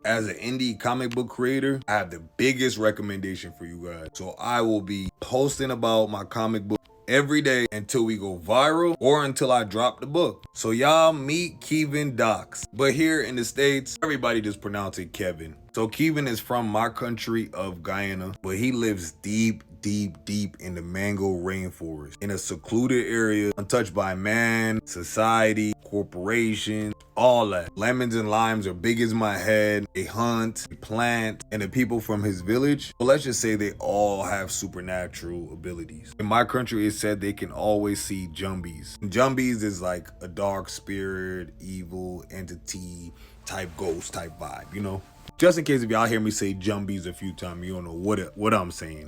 As an indie comic book creator, I have the biggest recommendation for you guys. So I will be posting about my comic book every day until we go viral or until I drop the book. So y'all meet Kevin Docs. But here in the States, everybody just pronounce it Kevin. So Kevin is from my country of Guyana, but he lives deep in the mango rainforest, in a secluded area, untouched by man, society, corporations, all that. Lemons and limes are big as my head. They hunt, they plant, and the people from his village, well, let's just say they all have supernatural abilities. In my country, it's said they can always see jumbies. Jumbies is like a dark spirit, evil entity type ghost type vibe, you know? Just in case if y'all hear me say jumbies a few times, you don't know what I'm saying.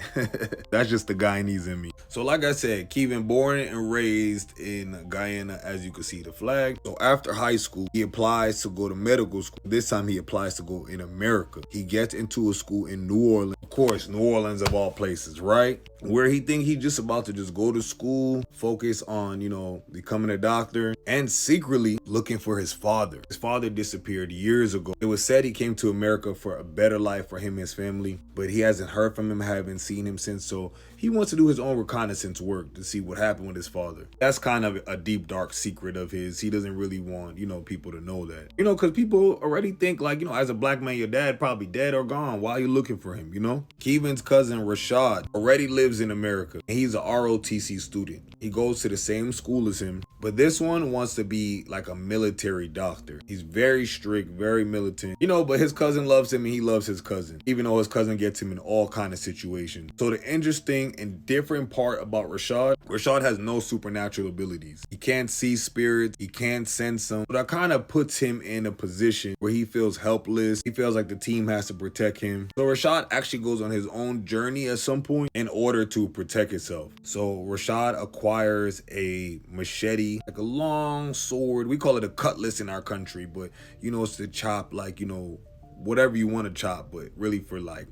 That's just the Guyanese in me. So like I said, Kevin born and raised in Guyana, as you can see the flag. So after high school, he applies to go to medical school. This time he applies to go in America. He gets into a school in New Orleans. Of course, New Orleans of all places, right? Where he think he just about to just go to school, focus on, you know, becoming a doctor, and secretly looking for his father. His father disappeared years ago. It was said he came to America for a better life for him and his family, but he hasn't heard from him, haven't seen him since, so he wants to do his own reconnaissance work to see what happened with his father. That's kind of a deep, dark secret of his. He doesn't really want, you know, people to know that. You know, because people already think like, you know, as a black man, your dad probably dead or gone. Why are you looking for him, you know? Kevin's cousin, Rashad, already lives in America, and he's a ROTC student. He goes to the same school as him, but this one wants to be like a military doctor. He's very strict, very militant, you know, but his cousin loves him and he loves his cousin, even though his cousin gets him in all kind of situations. So the interesting and different part about Rashad has no supernatural abilities. He can't see spirits, he can't sense them. But that kind of puts him in a position where he feels helpless. He feels like the team has to protect him. So Rashad actually goes on his own journey at some point in order to protect himself. So Rashad acquires a machete, like a long sword. We call it a cutlass in our country, but you know, it's to chop like, you know, whatever you want to chop, but really for like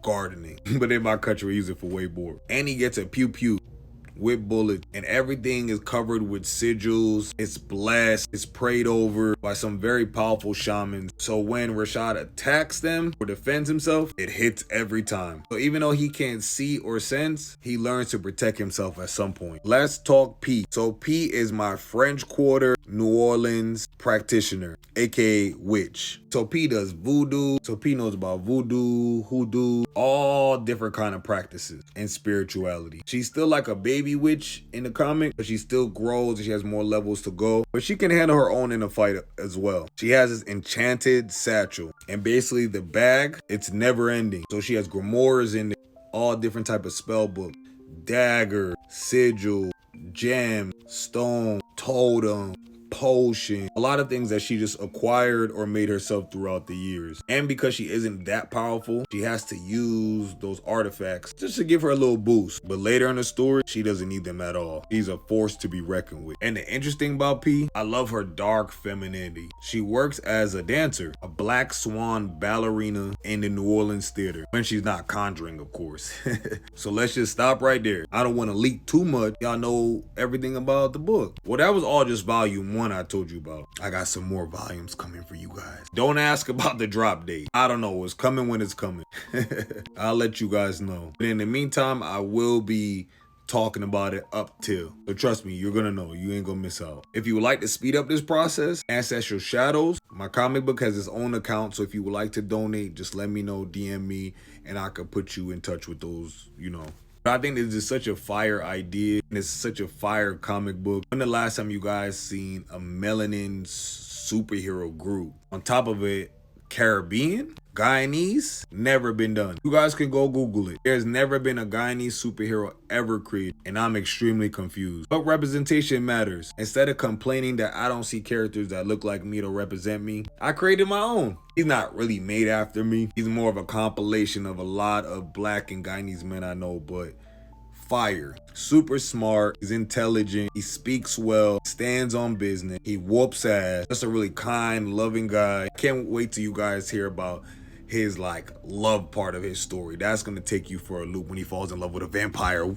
gardening. But in my country, we use it for way more. And he gets a pew with bullets, and everything is covered with sigils. It's blessed, it's prayed over by some very powerful shamans. So when Rashad attacks them or defends himself, it hits every time. So even though he can't see or sense, he learns to protect himself at some point. Let's talk P. So P is my French Quarter New Orleans practitioner, aka witch. So P does voodoo. So P knows about voodoo, hoodoo, all different kind of practices and spirituality. She's still like a baby witch in the comic, but she still grows and she has more levels to go. But she can handle her own in a fight as well. She has this enchanted satchel, and basically the bag, it's never ending. So she has grimoires in there, all different type of spell book, dagger, sigil, gem, stone, totem, potion, a lot of things that she just acquired or made herself throughout the years. And because she isn't that powerful, she has to use those artifacts just to give her a little boost. But later in the story, she doesn't need them at all. She's a force to be reckoned with. And the interesting about P, I love her dark femininity. She works as a dancer, a black swan ballerina in the New Orleans theater, when she's not conjuring, of course. So let's just stop right there. I don't want to leak too much. Y'all know everything about the book. Well, that was all just volume 1 I told you about. I got some more volumes coming for you guys. Don't ask about the drop date. I don't know. It's coming when it's coming. I'll let you guys know. But in the meantime, I will be talking about it up till. So trust me, you're gonna know. You ain't gonna miss out. If you would like to speed up this process, Ancestral Shadows, my comic book has its own account. So if you would like to donate, just let me know, DM me, and I could put you in touch with those, you know. I think this is such a fire idea, and it's such a fire comic book. When the last time you guys seen a melanin superhero group? On top of it, Caribbean? Guyanese? Never been done. You guys can go Google it. There's never been a Guyanese superhero ever created, and I'm extremely confused. But representation matters. Instead of complaining that I don't see characters that look like me to represent me, I created my own. He's not really made after me. He's more of a compilation of a lot of black and Guyanese men I know, but fire. Super smart, he's intelligent, he speaks well, stands on business, he whoops ass. Just a really kind, loving guy. Can't wait till you guys hear about his like love part of his story. That's gonna take you for a loop when he falls in love with a vampire.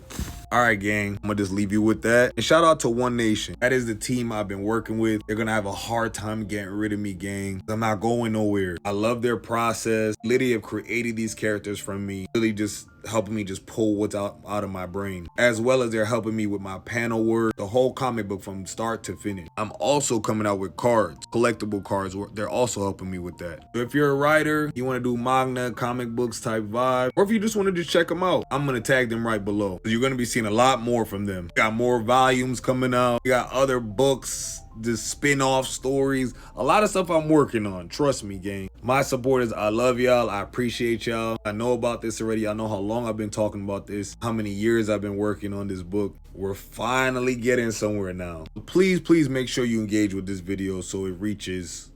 All right, gang, I'm gonna just leave you with that. And shout out to One Nation. That is the team I've been working with. They're gonna have a hard time getting rid of me, gang. I'm not going nowhere. I love their process. Literally have created these characters from me. Really just helping me just pull what's out of my brain. As well as they're helping me with my panel work, the whole comic book from start to finish. I'm also coming out with cards, collectible cards. They're also helping me with that. So if you're a writer, you wanna do manga, comic books type vibe, or if you just wanna just check them out, I'm gonna tag them right below. You're gonna be seeing a lot more from them. Got more volumes coming out. We got other books, the spin-off stories, a lot of stuff I'm working on. Trust me, gang. My supporters, I love y'all. I appreciate y'all. I know about this already. I know how long I've been talking about this, how many years I've been working on this book. We're finally getting somewhere now. Please make sure you engage with this video so it reaches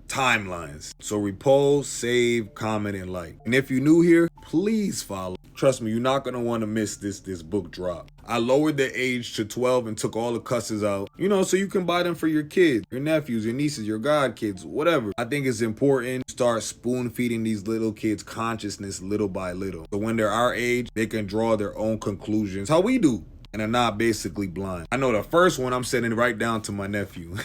timelines. So repost, save, comment, and like. And if you're new here, please follow. Trust me, you're not gonna want to miss this book drop. I lowered the age to 12 and took all the cusses out, you know, so you can buy them for your kids, your nephews, your nieces, your godkids, whatever. I think it's important to start spoon feeding these little kids consciousness little by little. So when they're our age, they can draw their own conclusions, how we do, and are not basically blind. I know the first one I'm sending right down to my nephew.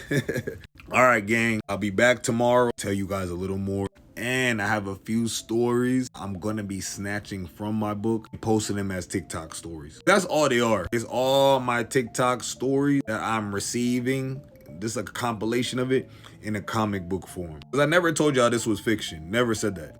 All right, gang, I'll be back tomorrow, tell you guys a little more. And I have a few stories I'm gonna be snatching from my book and posting them as TikTok stories. That's all they are. It's all my TikTok stories that I'm receiving. This is a compilation of it in a comic book form. Because I never told y'all this was fiction. Never said that.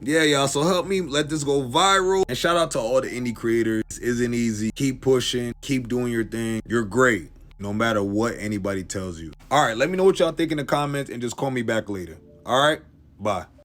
Yeah, y'all, so help me let this go viral. And shout out to all the indie creators. This isn't easy. Keep pushing. Keep doing your thing. You're great, no matter what anybody tells you. All right, let me know what y'all think in the comments and just call me back later. All right, bye.